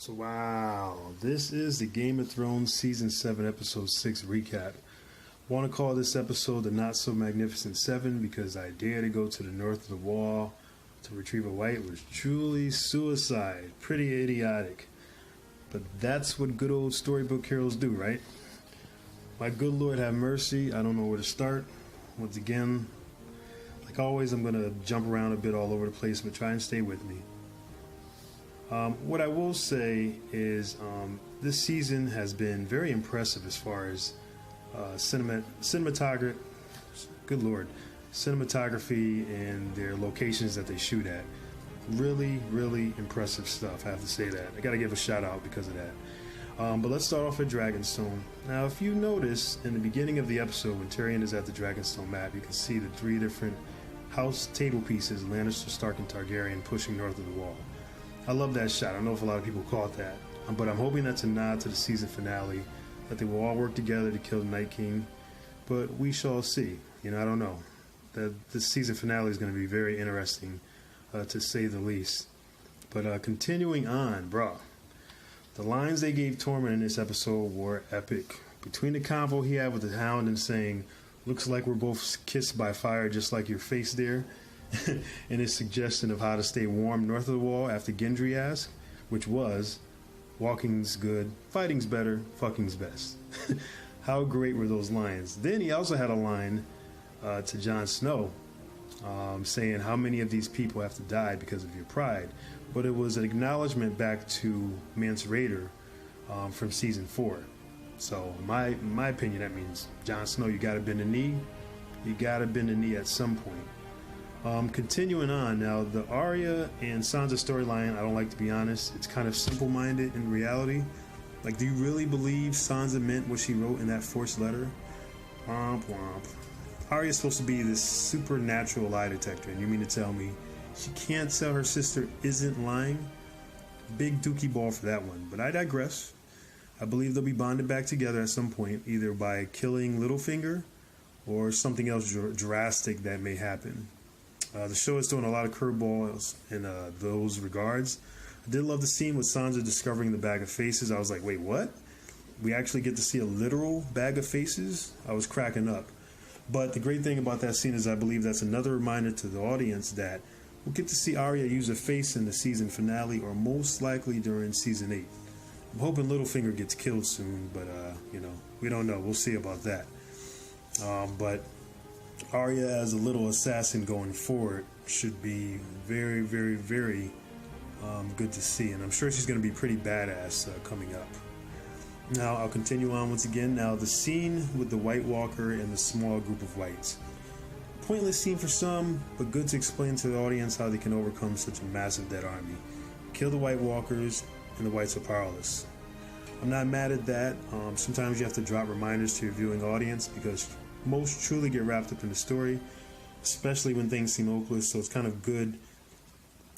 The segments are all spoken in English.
So wow, this is the Game of Thrones Season 7, Episode 6 recap. Want to call this episode the Not So Magnificent 7 because the idea to go to the north of the wall to retrieve a white was truly suicide. Pretty idiotic. But that's what good old storybook heroes do, right? My good Lord have mercy, I don't know where to start. Once again, like always, I'm going to jump around a bit all over the place, but try and stay with me. What I will say is this season has been very impressive as far as cinematography, good Lord, cinematography and their locations that they shoot at. Really, really impressive stuff, I have to say that. I got to give a shout out because of that. But let's start off at Dragonstone. Now, if you notice in the beginning of the episode when Tyrion is at the Dragonstone map, you can see the three different house table pieces, Lannister, Stark, and Targaryen, pushing north of the wall. I love that shot. I don't know if a lot of people caught that. But I'm hoping that's a nod to the season finale, that they will all work together to kill the Night King. But we shall see. I don't know. This season finale is going to be very interesting, to say the least. But continuing on, bro. The lines they gave Tormund in this episode were epic. Between the convo he had with the Hound and saying, "Looks like we're both kissed by fire just like your face there," and his suggestion of how to stay warm north of the wall after Gendry asked, which was, "Walking's good, fighting's better, fucking's best." How great were those lines? Then he also had a line to Jon Snow saying how many of these people have to die because of your pride. But it was an acknowledgement back to Mance Rayder from season 4. So in my opinion, that means Jon Snow, you gotta bend the knee. You gotta bend the knee at some point. Continuing on now, the Arya and Sansa storyline, I don't like to be honest. It's kind of simple-minded in reality. Like, do you really believe Sansa meant what she wrote in that forced letter? Womp womp. Arya's supposed to be this supernatural lie detector, and you mean to tell me she can't tell her sister isn't lying? Big dookie ball for that one, but I digress. I believe they'll be bonded back together at some point, either by killing Littlefinger or something else drastic that may happen. The show is throwing a lot of curveballs in those regards. I did love the scene with Sansa discovering the bag of faces. I was like, wait, what? We actually get to see a literal bag of faces? I was cracking up. But the great thing about that scene is I believe that's another reminder to the audience that we'll get to see Arya use a face in the season finale or most likely during season 8. I'm hoping Littlefinger gets killed soon, but, we don't know. We'll see about that. But Arya as a little assassin going forward should be very, very, very good to see. And I'm sure she's going to be pretty badass coming up. Now, I'll continue on once again. Now, the scene with the White Walker and the small group of whites. Pointless scene for some, but good to explain to the audience how they can overcome such a massive dead army. Kill the White Walkers, and the whites are powerless. I'm not mad at that. Sometimes you have to drop reminders to your viewing audience because most truly get wrapped up in the story, especially when things seem hopeless. So it's kind of good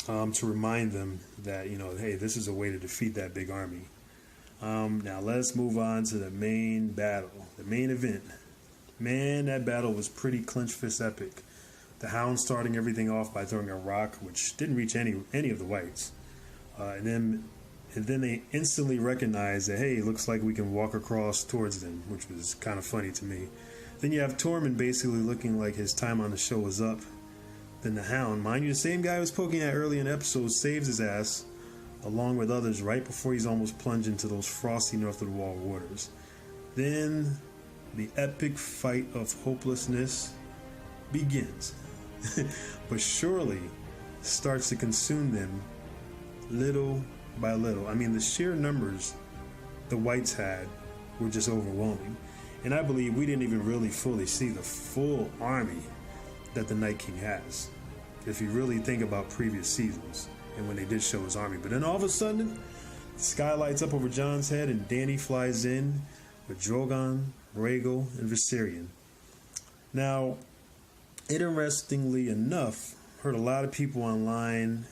to remind them that, hey, this is a way to defeat that big army. Now let's move on to the main battle, the main event. Man, that battle was pretty clinch fist epic. The Hound starting everything off by throwing a rock, which didn't reach any of the whites. And then they instantly recognized that, hey, it looks like we can walk across towards them, which was kind of funny to me. Then you have Tormund basically looking like his time on the show was up. Then the Hound, mind you, the same guy who was poking at early in the episode, saves his ass, along with others, right before he's almost plunged into those frosty north of the wall waters. Then the epic fight of hopelessness begins. But surely starts to consume them little by little. I mean, the sheer numbers the whites had were just overwhelming. And I believe we didn't even really fully see the full army that the Night King has, if you really think about previous seasons and when they did show his army. But then all of a sudden, the sky lights up over Jon's head and Dany flies in with Drogon, Rhaegal, and Viserion. Now, interestingly enough, heard a lot of people online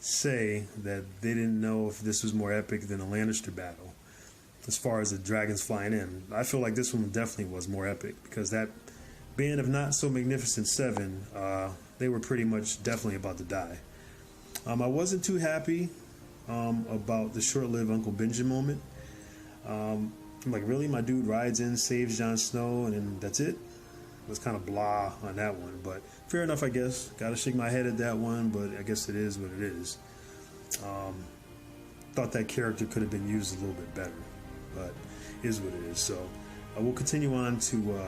say that they didn't know if this was more epic than the Lannister battle as far as the dragons flying in. I feel like this one definitely was more epic because that band of Not So Magnificent 7, they were pretty much definitely about to die. I wasn't too happy about the short-lived Uncle Benjamin moment. I'm like, really? My dude rides in, saves Jon Snow, and then that's it? I was kind of blah on that one, but fair enough, I guess. Gotta shake my head at that one, but I guess it is what it is. Thought that character could have been used a little bit better, but is what it is. So we'll continue on to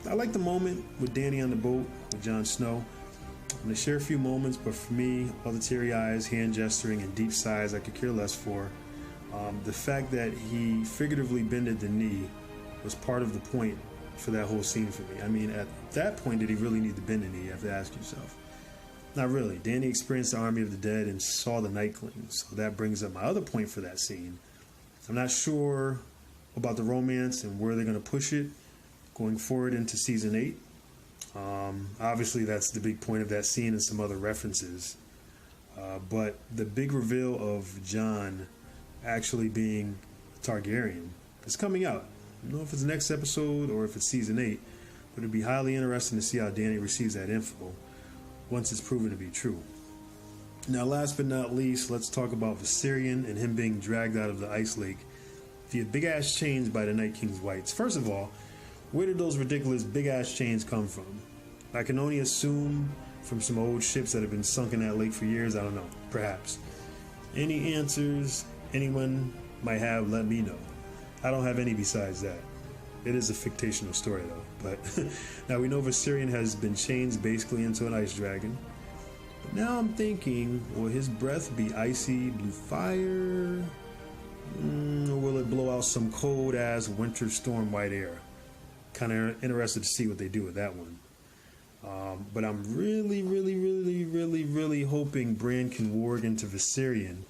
I like the moment with Dany on the boat with Jon Snow. I'm going to share a few moments, but for me, all the teary eyes, hand gesturing, and deep sighs I could care less for. The fact that he figuratively bended the knee was part of the point for that whole scene for me. I mean, at that point, did he really need to bend the knee? You have to ask yourself. Not really. Dany experienced the army of the dead and saw the Night King, so that brings up my other point for that scene. I'm not sure about the romance and where they're going to push it going forward into season 8. Obviously, that's the big point of that scene and some other references. But the big reveal of Jon actually being Targaryen is coming out. I don't know if it's the next episode or if it's season 8, but it'd be highly interesting to see how Dany receives that info once it's proven to be true. Now, last but not least, let's talk about Viserion and him being dragged out of the Ice Lake via big-ass chains by the Night King's Whites. First of all, where did those ridiculous big-ass chains come from? I can only assume from some old ships that have been sunk in that lake for years. I don't know. Perhaps. Any answers anyone might have, let me know. I don't have any besides that. It is a fictional story, though. But now we know Viserion has been chained basically into an ice dragon. But now I'm thinking, will his breath be icy blue fire? Or will it blow out some cold-ass winter storm white air? Kind of interested to see what they do with that one. But I'm really hoping Bran can warg into Viserion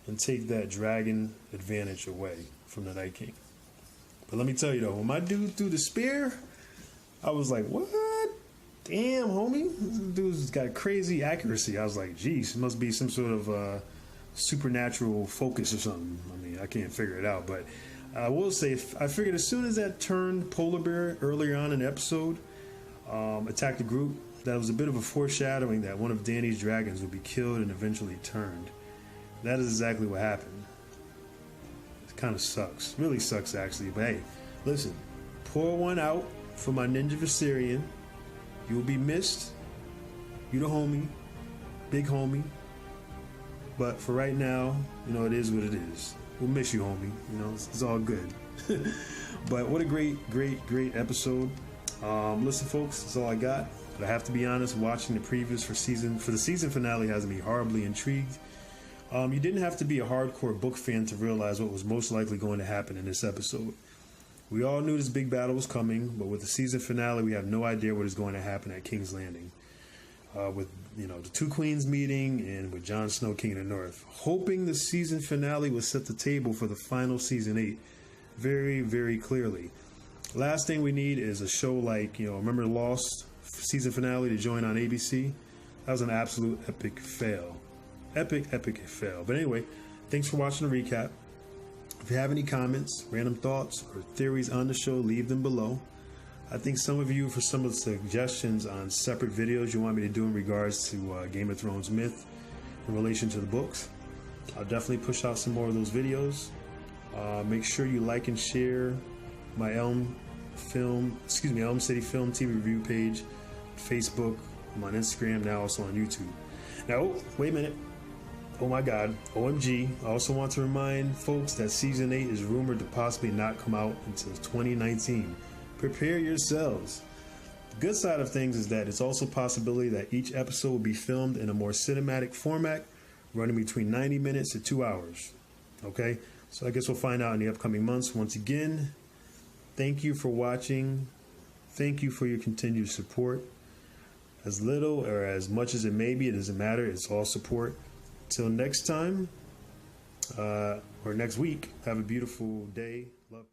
and take that dragon advantage away from the Night King. But let me tell you though, when my dude threw the spear, I was like, what? Damn, homie. This dude's got crazy accuracy. I was like, geez, it must be some sort of supernatural focus or something. I mean, I can't figure it out. But I will say, I figured as soon as that turned polar bear earlier on in the episode, attacked the group, that was a bit of a foreshadowing that one of Dany's dragons would be killed and eventually turned. That is exactly what happened. It kind of sucks. Really sucks, actually. But hey, listen, pour one out for my Ninja Viserion. You will be missed. You the homie. Big homie. But for right now, you know, it is what it is. We'll miss you, homie. You know, it's all good. But what a great episode. Listen, folks, that's all I got. But I have to be honest, watching the previews for the season finale has me horribly intrigued. You didn't have to be a hardcore book fan to realize what was most likely going to happen in this episode. We all knew this big battle was coming, but with the season finale, we have no idea what is going to happen at King's Landing. With, you know, the two queens meeting and with Jon Snow, King of the North. Hoping the season finale would set the table for the final season 8 very clearly. Last thing we need is a show like, you know, remember Lost season finale to join on ABC? That was an absolute epic fail. Epic fail. But anyway, thanks for watching the recap. If you have any comments, random thoughts, or theories on the show, leave them below. I think some of you, for some of the suggestions on separate videos you want me to do in regards to Game of Thrones myth in relation to the books, I'll definitely push out some more of those videos. Make sure you like and share my Elm City Film TV review page, Facebook, I'm on Instagram, now also on YouTube. Now, wait a minute. Oh my God, OMG. I also want to remind folks that Season 8 is rumored to possibly not come out until 2019. Prepare yourselves. The good side of things is that it's also a possibility that each episode will be filmed in a more cinematic format, running between 90 minutes to 2 hours. Okay? So I guess we'll find out in the upcoming months. Once again, thank you for watching. Thank you for your continued support. As little or as much as it may be, it doesn't matter. It's all support. Till next time, or next week, have a beautiful day. Love.